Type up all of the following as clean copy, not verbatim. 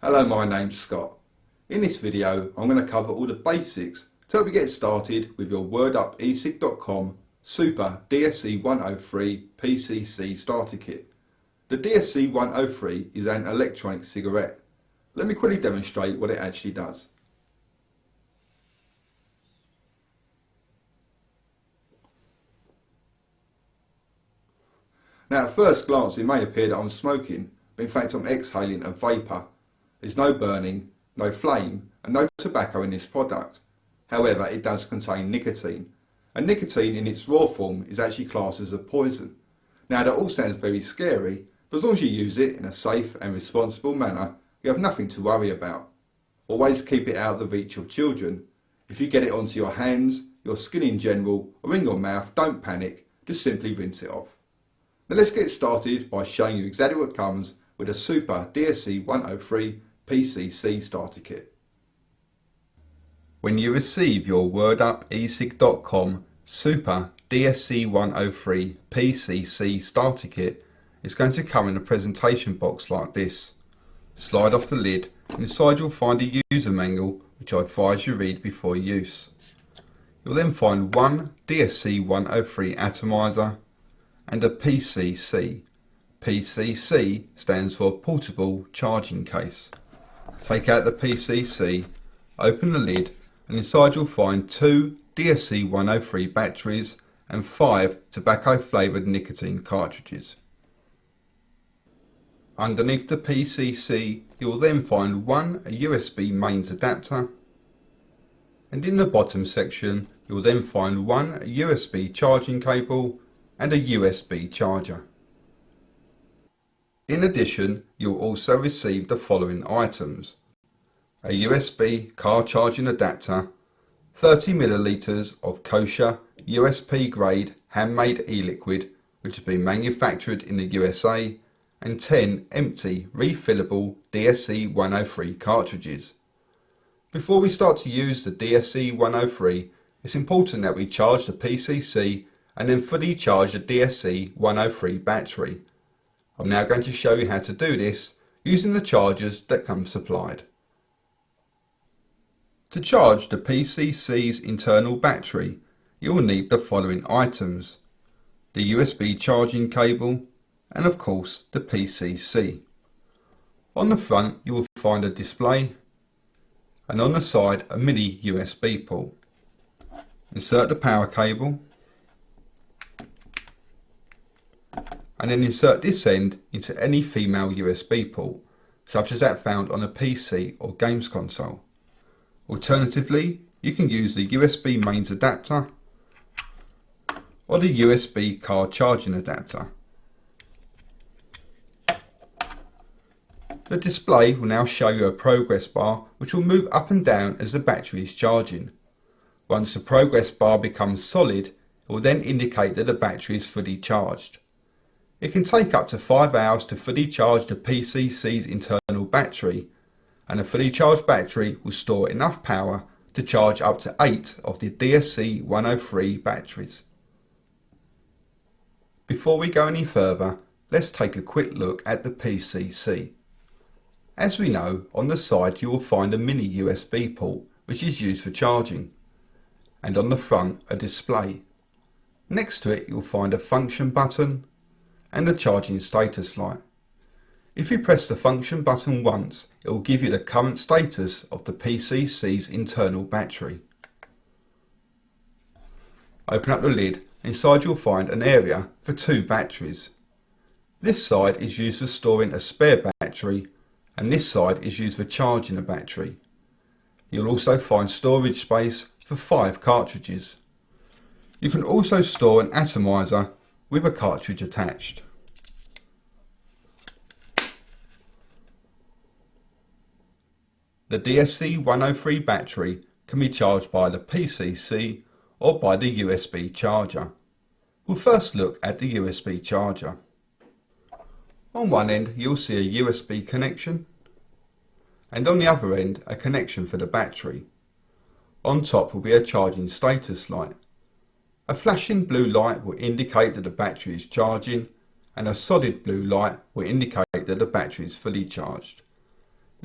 Hello, my name's Scott. In this video I'm going to cover all the basics to help you get started with your WordUp Super DSE103 PCC starter kit. The DSE103 is an electronic cigarette. Let me quickly demonstrate what it actually does. Now, at first glance it may appear that I'm smoking, but in fact I'm exhaling a vapour. There's no burning, no flame and no tobacco in this product. However, it does contain nicotine, and nicotine in its raw form is actually classed as a poison. Now, that all sounds very scary, but as long as you use it in a safe and responsible manner, you have nothing to worry about. Always keep it out of the reach of children. If you get it onto your hands, your skin in general, or in your mouth, don't panic, just simply rinse it off. Now let's get started by showing you exactly what comes with a Super DSE103 PCC starter kit. When you receive your WordUp Super DSE103 PCC starter kit, it's going to come in a presentation box like this. Slide off the lid, and inside you'll find a user manual which I advise you read before use. You'll then find one DSE103 atomizer and a PCC. PCC stands for Portable Charging Case. Take out the PCC, open the lid, and inside you'll find two DSE103 batteries and 5 tobacco flavoured nicotine cartridges. Underneath the PCC you will then find one USB mains adapter, and in the bottom section you will then find one USB charging cable and a USB charger. In addition, you'll also receive the following items: a USB car charging adapter, 30 millilitres of kosher USP grade handmade e-liquid which has been manufactured in the USA, and 10 empty refillable DSE103 cartridges. Before we start to use the DSE103, it's important that we charge the PCC and then fully charge the DSE103 battery. I'm now going to show you how to do this using the chargers that come supplied. To charge the PCC's internal battery, you will need the following items: the USB charging cable and of course the PCC. On the front you will find a display, and on the side a mini USB port. Insert the power cable, and then insert this end into any female USB port, such as that found on a PC or games console. Alternatively, you can use the USB mains adapter or the USB car charging adapter. The display will now show you a progress bar which will move up and down as the battery is charging. Once the progress bar becomes solid, it will then indicate that the battery is fully charged. It can take up to 5 hours to fully charge the PCC's internal battery, and a fully charged battery will store enough power to charge up to 8 of the DSE103 batteries. Before we go any further, let's take a quick look at the PCC. As we know, on the side you will find a mini USB port which is used for charging, and on the front a display. Next to it you will find a function button and a charging status light. If you press the function button once, it will give you the current status of the PCC's internal battery. Open up the lid, and inside you'll find an area for 2 batteries. This side is used for storing a spare battery, and this side is used for charging a battery. You'll also find storage space for 5 cartridges. You can also store an atomizer with a cartridge attached. The DSE103 battery can be charged by the PCC or by the USB charger. We'll first look at the USB charger. On one end you'll see a USB connection, and on the other end a connection for the battery. On top will be a charging status light. A flashing blue light will indicate that the battery is charging, and a solid blue light will indicate that the battery is fully charged.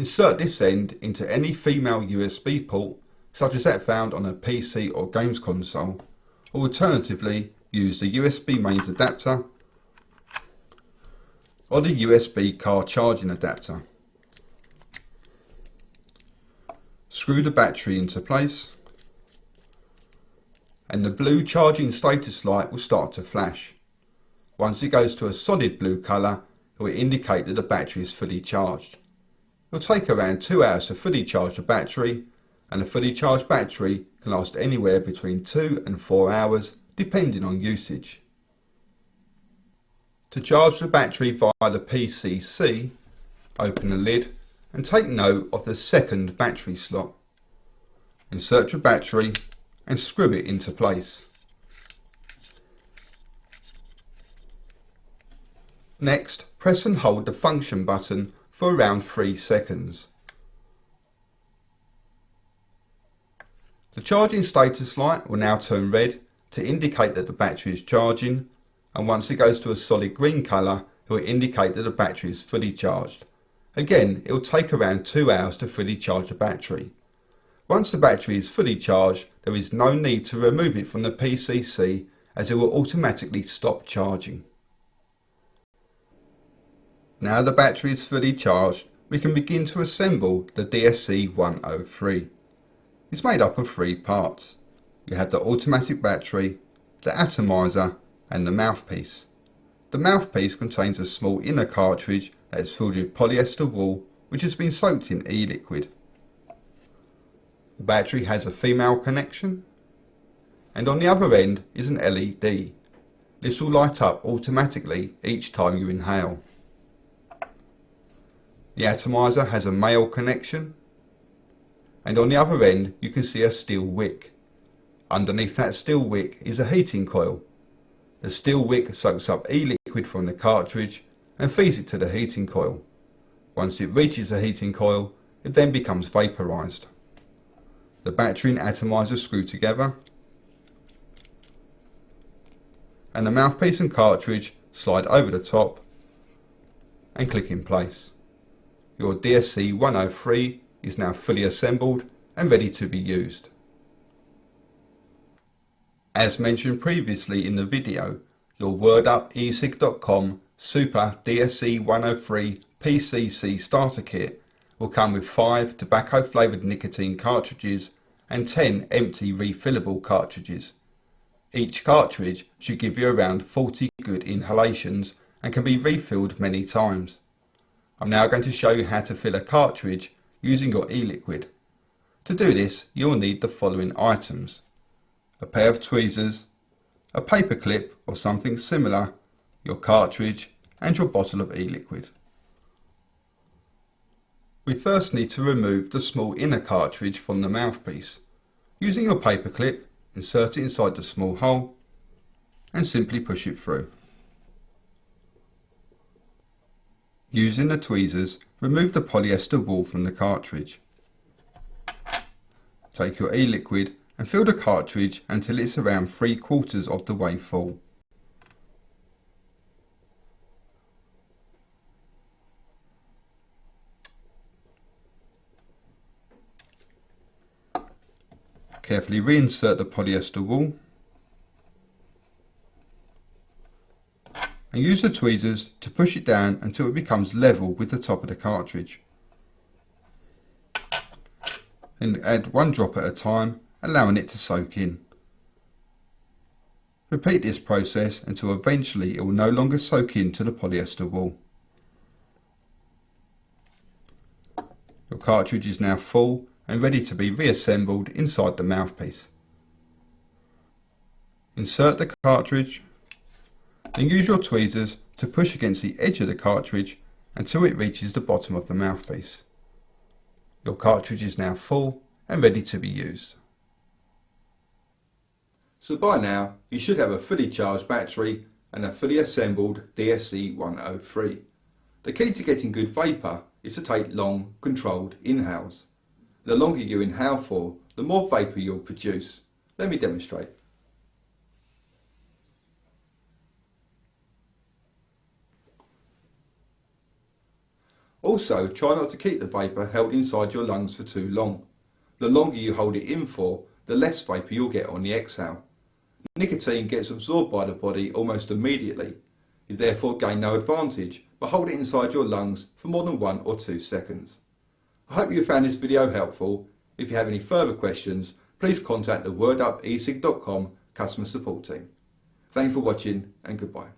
Insert this end into any female USB port, such as that found on a PC or games console, or alternatively use the USB mains adapter or the USB car charging adapter. Screw the battery into place and the blue charging status light will start to flash. Once it goes to a solid blue colour, it will indicate that the battery is fully charged. It will take around 2 hours to fully charge the battery, and a fully charged battery can last anywhere between 2 and 4 hours depending on usage. To charge the battery via the PCC, open the lid and take note of the second battery slot. Insert your battery and screw it into place. Next, press and hold the function button for around 3 seconds. The charging status light will now turn red to indicate that the battery is charging, and once it goes to a solid green colour, it will indicate that the battery is fully charged. Again, it will take around 2 hours to fully charge the battery. Once the battery is fully charged, there is no need to remove it from the PCC as it will automatically stop charging. Now the battery is fully charged, we can begin to assemble the DSE103. It's made up of 3 parts. You have the automatic battery, the atomizer and the mouthpiece. The mouthpiece contains a small inner cartridge that is filled with polyester wool which has been soaked in e-liquid. The battery has a female connection, and on the other end is an LED. This will light up automatically each time you inhale. The atomizer has a male connection, and on the other end you can see a steel wick. Underneath that steel wick is a heating coil. The steel wick soaks up e-liquid from the cartridge and feeds it to the heating coil. Once it reaches the heating coil, it then becomes vaporized. The battery and atomizer screw together, and the mouthpiece and cartridge slide over the top and click in place. Your DSE103 is now fully assembled and ready to be used. As mentioned previously in the video, your WordUp Super DSE103 PCC starter kit will come with 5 tobacco flavoured nicotine cartridges and 10 empty refillable cartridges. Each cartridge should give you around 40 good inhalations and can be refilled many times. I'm now going to show you how to fill a cartridge using your e-liquid. To do this, you'll need the following items: a pair of tweezers, a paper clip or something similar, your cartridge and your bottle of e-liquid. We first need to remove the small inner cartridge from the mouthpiece. Using your paper clip, insert it inside the small hole and simply push it through. Using the tweezers, remove the polyester wool from the cartridge. Take your e-liquid and fill the cartridge until it's around 3/4 of the way full. Carefully reinsert the polyester wool and use the tweezers to push it down until it becomes level with the top of the cartridge. Then add 1 drop at a time, allowing it to soak in. Repeat this process until eventually it will no longer soak into the polyester wool. Your cartridge is now full and ready to be reassembled inside the mouthpiece. Insert the cartridge and use your tweezers to push against the edge of the cartridge until it reaches the bottom of the mouthpiece. Your cartridge is now full and ready to be used. So by now you should have a fully charged battery and a fully assembled DSE103. The key to getting good vapour is to take long, controlled inhales. The longer you inhale for, the more vapour you'll produce. Let me demonstrate. Also, try not to keep the vapour held inside your lungs for too long. The longer you hold it in for, the less vapour you'll get on the exhale. Nicotine gets absorbed by the body almost immediately. You therefore gain no advantage by holding it inside your lungs for more than 1 or 2 seconds. I hope you found this video helpful. If you have any further questions, please contact the WordUpEcig.com customer support team. Thank you for watching and goodbye.